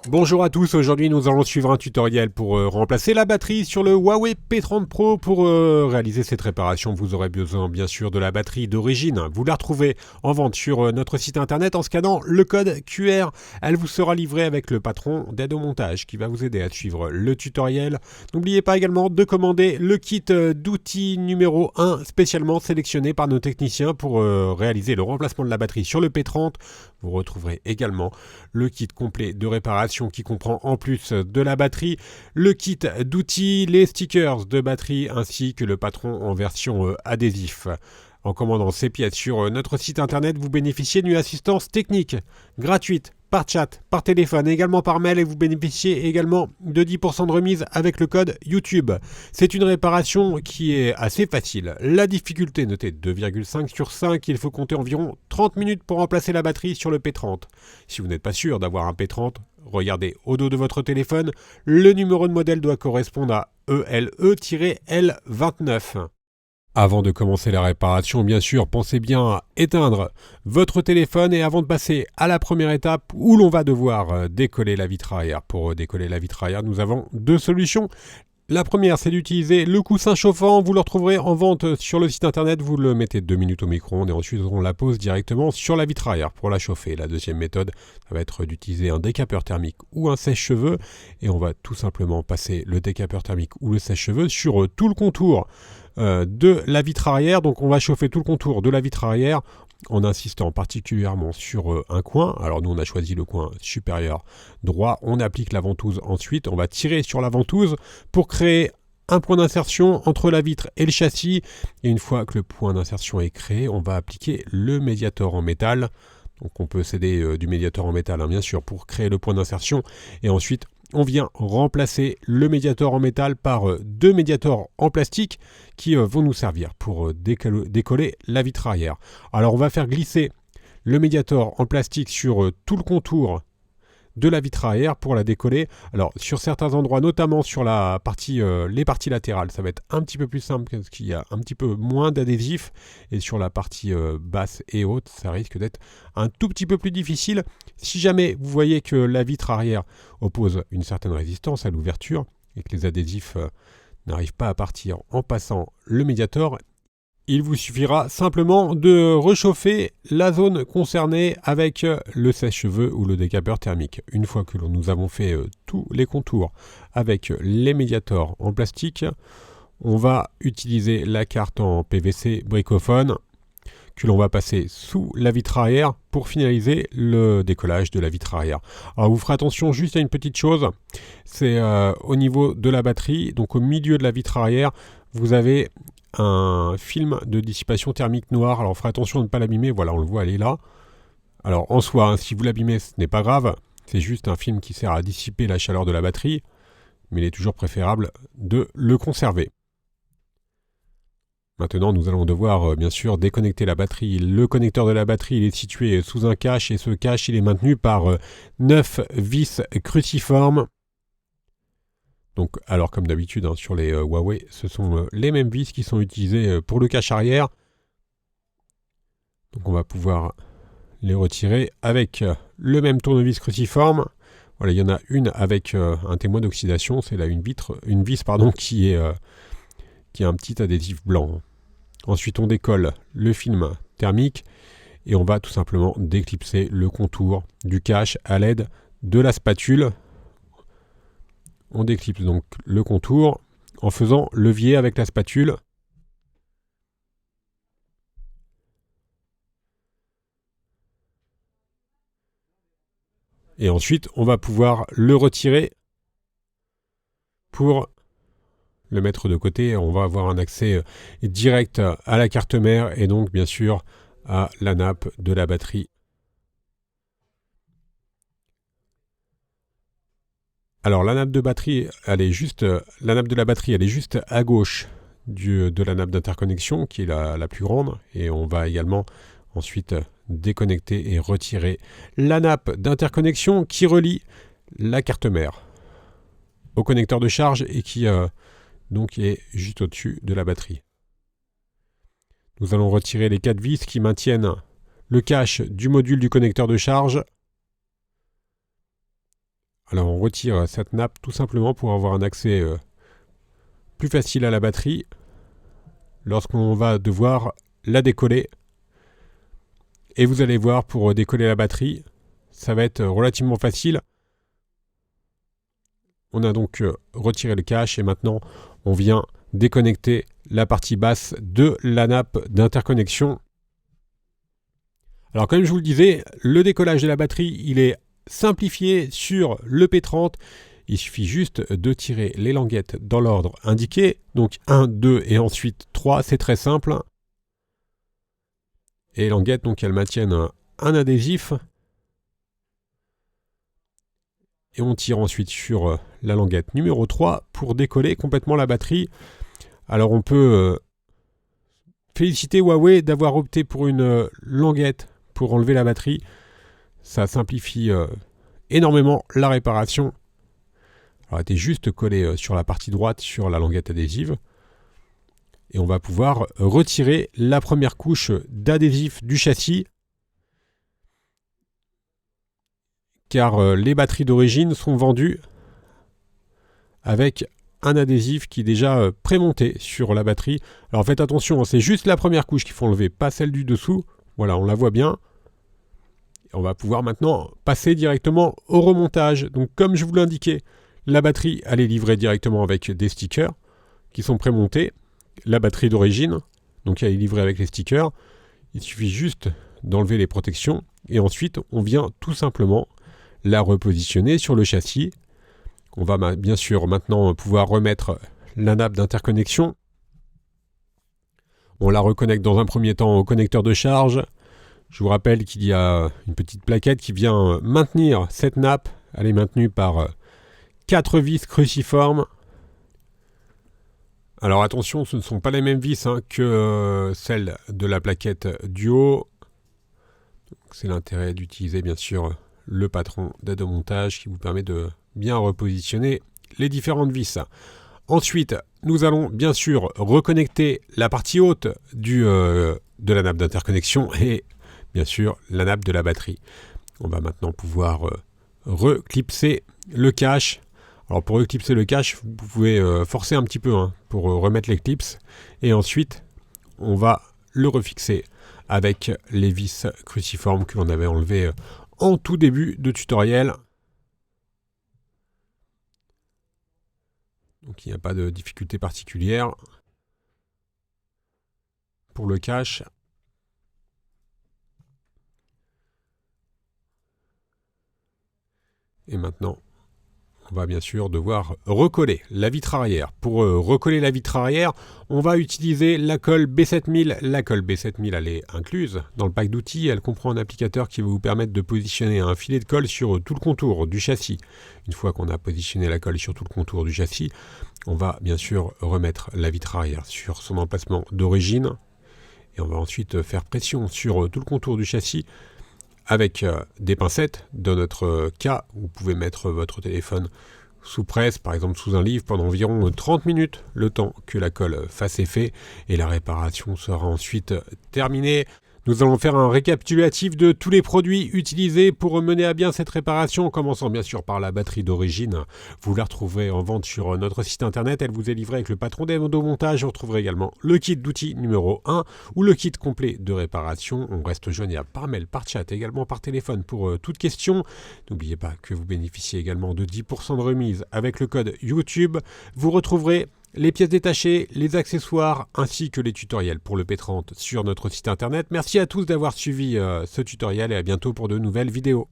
Bonjour à tous, aujourd'hui nous allons suivre un tutoriel pour remplacer la batterie sur le Huawei P30 Pro. Pour réaliser cette réparation, vous aurez besoin bien sûr de la batterie d'origine. Vous la retrouvez en vente sur notre site internet en scannant le code QR. Elle vous sera livrée avec le patron d'aide au montage qui va vous aider à suivre le tutoriel. N'oubliez pas également de commander le kit d'outils numéro 1 spécialement sélectionné par nos techniciens pour réaliser le remplacement de la batterie sur le P30. Vous retrouverez également le kit complet de réparation qui comprend en plus de la batterie, le kit d'outils, les stickers de batterie ainsi que le patron en version adhésif. En commandant ces pièces sur notre site internet, vous bénéficiez d'une assistance technique gratuite par chat, par téléphone, également par mail et vous bénéficiez également de 10% de remise avec le code YouTube. C'est une réparation qui est assez facile. La difficulté notée 2,5 sur 5, il faut compter environ 30 minutes pour remplacer la batterie sur le P30. Si vous n'êtes pas sûr d'avoir un P30, regardez au dos de votre téléphone, le numéro de modèle doit correspondre à ELE-L29. Avant de commencer la réparation, bien sûr, pensez bien à éteindre votre téléphone et avant de passer à la première étape où l'on va devoir décoller la vitre arrière. Pour décoller la vitre arrière, nous avons deux solutions. La première, c'est d'utiliser le coussin chauffant. Vous le retrouverez en vente sur le site internet. Vous le mettez 2 minutes au micro-ondes et ensuite on la pose directement sur la vitre arrière pour la chauffer. La deuxième méthode, ça va être d'utiliser un décapeur thermique ou un sèche-cheveux. Et on va tout simplement passer le décapeur thermique ou le sèche-cheveux sur tout le contour de la vitre arrière. Donc on va chauffer tout le contour de la vitre arrière en insistant particulièrement sur un coin. Alors nous on a choisi le coin supérieur droit, on applique la ventouse ensuite, on va tirer sur la ventouse pour créer un point d'insertion entre la vitre et le châssis et une fois que le point d'insertion est créé, on va appliquer le médiator en métal. Donc on peut céder du médiator en métal bien sûr pour créer le point d'insertion et ensuite on vient remplacer le médiator en métal par deux médiators en plastique qui vont nous servir pour décoller la vitre arrière. Alors on va faire glisser le médiator en plastique sur tout le contour de la vitre arrière pour la décoller. Alors sur certains endroits, notamment sur la partie, les parties latérales, ça va être un petit peu plus simple parce qu'il y a un petit peu moins d'adhésif et sur la partie basse et haute, ça risque d'être un tout petit peu plus difficile. Si jamais vous voyez que la vitre arrière oppose une certaine résistance à l'ouverture et que les adhésifs n'arrivent pas à partir en passant le médiator, il vous suffira simplement de réchauffer la zone concernée avec le sèche-cheveux ou le décapeur thermique. Une fois que nous avons fait tous les contours avec les médiators en plastique, on va utiliser la carte en PVC bricophone que l'on va passer sous la vitre arrière pour finaliser le décollage de la vitre arrière. Alors vous ferez attention juste à une petite chose, c'est au niveau de la batterie, donc au milieu de la vitre arrière, vous avez un film de dissipation thermique noir. Alors, ferez attention de ne pas l'abîmer. Voilà, on le voit, elle est là. Alors, en soi, hein, si vous l'abîmez, ce n'est pas grave. C'est juste un film qui sert à dissiper la chaleur de la batterie. Mais il est toujours préférable de le conserver. Maintenant, nous allons devoir, bien sûr, déconnecter la batterie. Le connecteur de la batterie, il est situé sous un cache. Et ce cache, il est maintenu par 9 vis cruciformes. Donc, alors comme d'habitude sur les Huawei, ce sont les mêmes vis qui sont utilisées pour le cache arrière. Donc on va pouvoir les retirer avec le même tournevis cruciforme. Voilà, il y en a une avec un témoin d'oxydation, c'est là une vis qui a un petit adhésif blanc. Ensuite on décolle le film thermique et on va tout simplement déclipser le contour du cache à l'aide de la spatule. On déclipse donc le contour en faisant levier avec la spatule. Et ensuite, on va pouvoir le retirer pour le mettre de côté. On va avoir un accès direct à la carte mère et donc bien sûr à la nappe de la batterie. Alors la nappe de batterie, la nappe de la batterie, elle est juste à gauche de la nappe d'interconnexion qui est la plus grande et on va également ensuite déconnecter et retirer la nappe d'interconnexion qui relie la carte mère au connecteur de charge et qui donc est juste au-dessus de la batterie. Nous allons retirer les 4 vis qui maintiennent le cache du module du connecteur de charge Alors on retire cette nappe tout simplement pour avoir un accès plus facile à la batterie lorsqu'on va devoir la décoller. Et vous allez voir, pour décoller la batterie, ça va être relativement facile. On a donc retiré le cache et maintenant on vient déconnecter la partie basse de la nappe d'interconnexion. Alors comme je vous le disais, le décollage de la batterie, il est simplifié sur le P30. Il suffit juste de tirer les languettes dans l'ordre indiqué. Donc 1, 2 et ensuite 3, c'est très simple. Et les languettes, donc elles maintiennent un adhésif. Et on tire ensuite sur la languette numéro 3 pour décoller complètement la batterie. Alors on peut féliciter Huawei d'avoir opté pour une languette pour enlever la batterie. Ça simplifie énormément la réparation. Alors elle était juste collée sur la partie droite sur la languette adhésive. Et on va pouvoir retirer la première couche d'adhésif du châssis. Car les batteries d'origine sont vendues avec un adhésif qui est déjà prémonté sur la batterie. Alors faites attention, c'est juste la première couche qu'il faut enlever, pas celle du dessous. Voilà, on la voit bien. Et on va pouvoir maintenant passer directement au remontage. Donc comme je vous l'indiquais, la batterie elle est livrée directement avec des stickers qui sont prémontés. La batterie d'origine, donc elle est livrée avec les stickers. Il suffit juste d'enlever les protections et ensuite on vient tout simplement la repositionner sur le châssis. On va bien sûr maintenant pouvoir remettre la nappe d'interconnexion. On la reconnecte dans un premier temps au connecteur de charge. Je vous rappelle qu'il y a une petite plaquette qui vient maintenir cette nappe. Elle est maintenue par 4 vis cruciformes. Alors attention, ce ne sont pas les mêmes vis que celles de la plaquette du haut. C'est l'intérêt d'utiliser bien sûr le patron d'aide au montage qui vous permet de bien repositionner les différentes vis. Ensuite, nous allons bien sûr reconnecter la partie haute de la nappe d'interconnexion et bien sûr la nappe de la batterie. On va maintenant pouvoir reclipser le cache. Alors pour reclipser le cache, vous pouvez forcer un petit peu pour remettre les clips. Et ensuite, on va le refixer avec les vis cruciformes que l'on avait enlevées en tout début de tutoriel. Donc il n'y a pas de difficulté particulière pour le cache. Et maintenant, on va bien sûr devoir recoller la vitre arrière. Pour recoller la vitre arrière, on va utiliser la colle B7000. La colle B7000, elle est incluse dans le pack d'outils. Elle comprend un applicateur qui va vous permettre de positionner un filet de colle sur tout le contour du châssis. Une fois qu'on a positionné la colle sur tout le contour du châssis, on va bien sûr remettre la vitre arrière sur son emplacement d'origine. Et on va ensuite faire pression sur tout le contour du châssis avec des pincettes. Dans notre cas, vous pouvez mettre votre téléphone sous presse, par exemple sous un livre, pendant environ 30 minutes, le temps que la colle fasse effet, et la réparation sera ensuite terminée. Nous allons faire un récapitulatif de tous les produits utilisés pour mener à bien cette réparation, en commençant bien sûr par la batterie d'origine. Vous la retrouverez en vente sur notre site internet, elle vous est livrée avec le patron des montages. Vous retrouverez également le kit d'outils numéro 1 ou le kit complet de réparation. On reste joignable par mail, par chat, également par téléphone pour toute question. N'oubliez pas que vous bénéficiez également de 10% de remise avec le code YouTube. Vous retrouverez les pièces détachées, les accessoires ainsi que les tutoriels pour le P30 sur notre site internet. Merci à tous d'avoir suivi ce tutoriel et à bientôt pour de nouvelles vidéos.